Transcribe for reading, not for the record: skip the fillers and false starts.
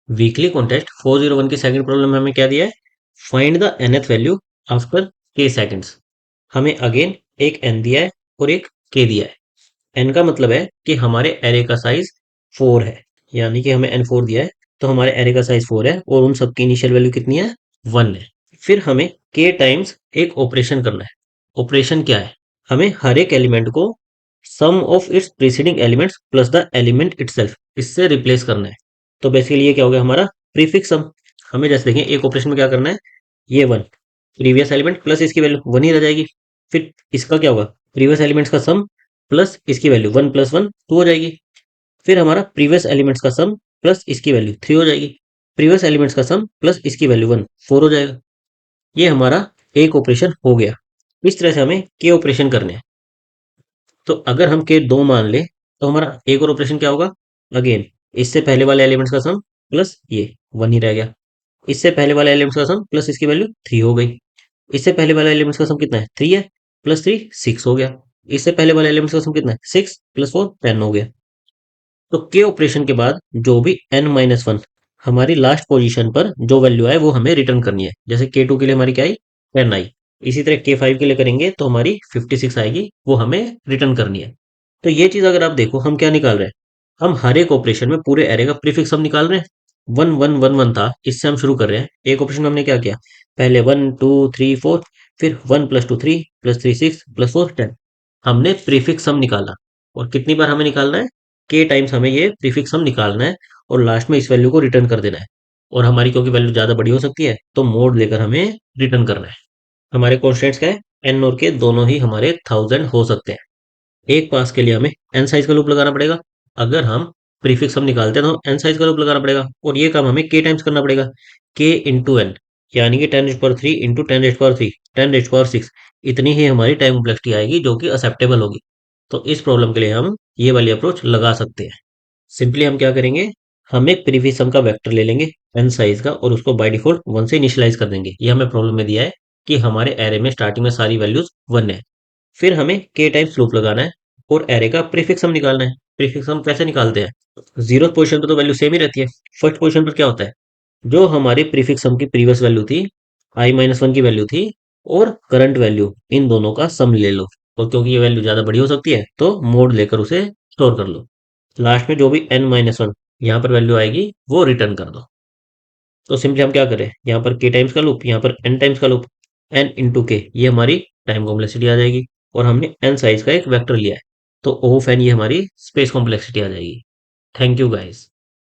Weekly contest 401 की second problem में हमें क्या दिया है? Find the nth value after k seconds. हमें अगेन एक n दिया है और एक k दिया है। n का मतलब है कि हमारे एरे का साइज 4 है, यानी कि हमें n4 दिया है, तो हमारे एरे का साइज 4 है और उन सबकी इनिशियल वैल्यू कितनी है? 1 है। फिर हमें k टाइम्स एक ऑपरेशन करना है। ऑपरेशन क्या है? हमें हर एक एलिमेंट को sum of its preceding elements plus the element itself इससे रिप्लेस करना है। तो बेसिकली ये क्या हो गया हमारा? Prefix sum. हमें जैसे देखें एक ऑपरेशन में क्या करना है, ये 1 प्रीवियस एलिमेंट प्लस इसकी वैल्यू 1 ही रह जाएगी। फिर इसका क्या होगा? प्रीवियस एलिमेंट्स का सम प्लस इसकी वैल्यू 1 प्लस 1 2 हो जाएगी। फिर हमारा प्रीवियस एलिमेंट्स का सम प्लस इसकी वैल्यू 3 हो जाएगी। प्रीवियस एलिमेंट्स का सम प्लस इसकी वैल्यू 1 4 हो जाएगा। ये हमारा एक ऑपरेशन हो गया। इस तरह से हमें के ऑपरेशन करने हैं। तो अगर हम के 2 मान लें तो हमारा एक और ऑपरेशन क्या होगा? अगेन इससे पहले वाले एलिमेंट्स का सम प्लस ये 1 ही रह गया। इससे पहले वाले एलिमेंट्स का सम प्लस इसकी वैल्यू 3 हो गई। इससे पहले वाले एलिमेंट्स का सम कितना है? 3 है, प्लस 3 6 हो गया। इससे पहले वाले एलिमेंट्स का सम कितना है? 6 प्लस 4 10 हो गया। तो के ऑपरेशन के बाद जो भी n-1 हमारी लास्ट पोजीशन पर जो वैल्यू आए वो हमें रिटर्न करनी है। जैसे k2 के लिए हमारी क्या आई? 10 आई। इसी तरह k5 के लिए करेंगे तो हमारी 56 आएगी, वो हमें रिटर्न करनी है। तो ये चीज अगर आप देखो हम क्या निकाल रहे हैं, हम हर एक ऑपरेशन में पूरे एरे का प्रीफिक्स हम निकाल रहे हैं। 1 1 1 1 था, इससे हम शुरू कर रहे हैं। एक ऑपरेशन में हमने क्या किया, पहले 1 2 3 4, फिर 1 + 2 3 + 3 6 + 4 10। हमने प्रीफिक्स हम निकाला। और कितनी बार हमें निकालना है? के टाइम्स हमें ये प्रीफिक्स हम निकालना है और लास्ट में इस वैल्यू को रिटर्न कर देना है। और हमारी क्योंकि वैल्यू ज्यादा बड़ी हो सकती है तो मोड लेकर हमें रिटर्न करना है। हमारे कॉन्स्टेंट्स क्या है? एन और के दोनों ही हमारे 1000 हो सकते हैं। एक पास के लिए हमें एन साइज का लूप लगाना पड़ेगा। अगर हम प्रीफिक्स हम निकालते हैं तो एन साइज का लूप लगाना पड़ेगा और ये काम हमें के टाइम्स करना पड़ेगा। के इंटू एन, यानी कि 10⁻³ इंटू 10⁻³ 10⁻6, इतनी ही हमारी टाइम कॉम्प्लेक्सिटी आएगी जो कि एक्सेप्टेबल होगी। तो इस प्रॉब्लम के लिए हम ये वाली अप्रोच लगा सकते हैं। सिंपली हम क्या करेंगे, हम एक प्रीवियस सम का वेक्टर ले लेंगे एन साइज का और उसको बाय डिफॉल्ट 1 से इनिशियलाइज कर देंगे। ये हमें प्रॉब्लम में दिया है कि हमारे एरे में स्टार्टिंग में सारी वैल्यूज 1 है। फिर हमें के टाइम्स लूप लगाना है और एरे का प्रीफिक्स सम निकालना है। प्रीफिक्स सम कैसे निकालते हैं? जीरो पोजीशन पर तो वैल्यू सेम ही रहती है। फर्स्ट पोजीशन पर क्या होता है, जो हमारी प्रीफिक्स सम की प्रीवियस वैल्यू थी, i-1 की वैल्यू थी, और करंट वैल्यू, इन दोनों का सम ले लो। और क्योंकि ये वैल्यू ज्यादा बड़ी हो सकती है तो मोड लेकर उसे स्टोर कर लो। लास्ट में जो भी n-1 यहाँ पर वैल्यू आएगी वो रिटर्न कर दो। तो सिंपली हम क्या करें, यहाँ पर k टाइम्स का लूप, यहाँ पर n टाइम्स का लूप, n इंटू के, ये हमारी टाइम कॉम्प्लेक्सिटी आ जाएगी। और हमने n साइज का एक वेक्टर लिया है तो O ऑफ n ये हमारी स्पेस कॉम्प्लेक्सिटी आ जाएगी। Thank you guys.